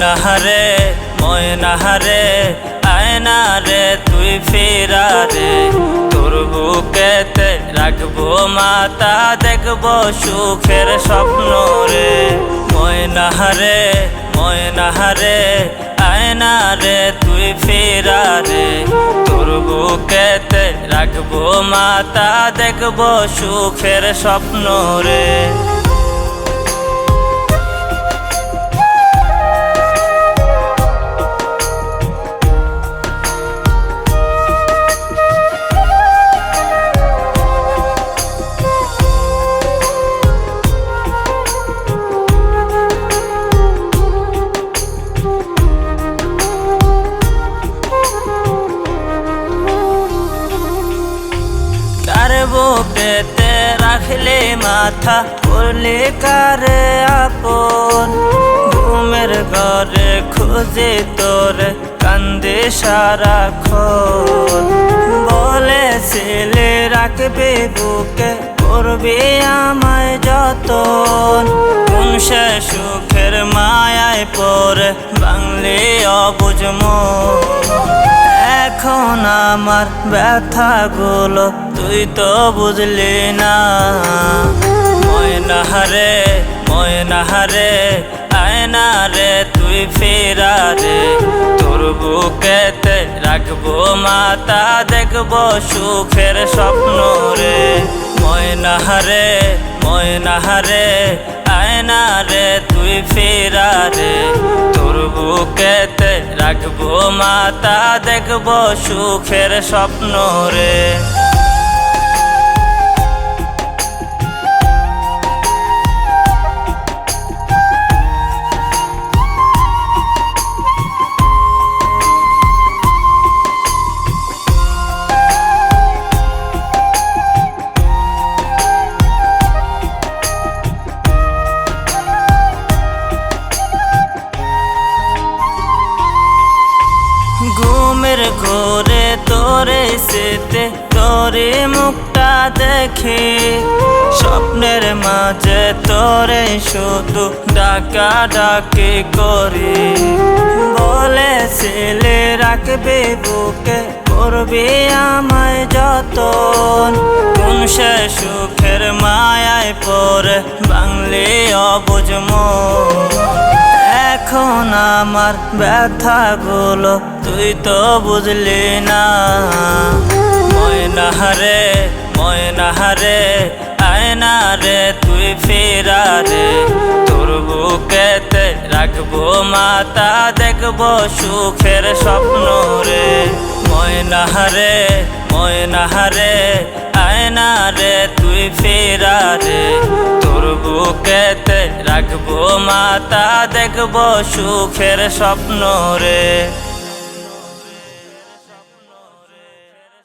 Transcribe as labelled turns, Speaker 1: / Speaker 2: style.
Speaker 1: ময়নাহারে ময়নাহারে আয়না রে তুই ফিরা রে, তোর বুকেতে রাখবো মাতা দেখবো সুখের স্বপ্ন রে। ময়নাহারে ময়নাহারে আয়না রে তুই ফিরা রে, তোর বুকেতে রাখবো মাতা দেখবো সুখের স্বপ্ন রে। বুকেতে রাখলে মাথা করলে কারে আপন, ঘুমের ঘরে খুঁজে তোর কান্দে সারাক্ষণ। বলেছিলে রাখবে বুকে করবে আমায় যতন, কোন সে সুখের মায়ায় পরে বাংলে অবুঝ মন। এখন আমার ব্যথাগুলো তুই তো বুঝলি না। ময়নাহারে ময়নাহারে আয়না রে তুই ফিরা রে, তোর বুকেতে রাখবো মাতা দেখবো সুখের স্বপ্ন রে। ময়নাহারে ময়নাহারে আয়না রে তুই ফিরা রে, তোর বুকেতে রাখবো মাতা দেখবো সুখের স্বপ্ন রে। ঘুমের ঘোরে তোরে সেতে তোরে মুখটা দেখে, স্বপ্নের মাঝে তোরে শুধু ডাকা ডাকি করি। বলেছিলে রাখবে বুকে করবে আমায় যতন, কোন সে সুখের মায়ায় পরে বাংলে অবুঝ মন। এখন আমার ব্যথাগুলো তুই তো বুঝলি না। ময়নাহারে ময়নাহারে আয়না রে তুই ফিরা রে, তোর বুকেতে রাখবো মাতা দেখবো সুখের স্বপ্ন রে। ময়নাহারে ময়নাহারে আয়না রে তুই ফিরা রে, তোর বুকেতে রাখবো মাতা দেখবো সুখের স্বপ্ন রে।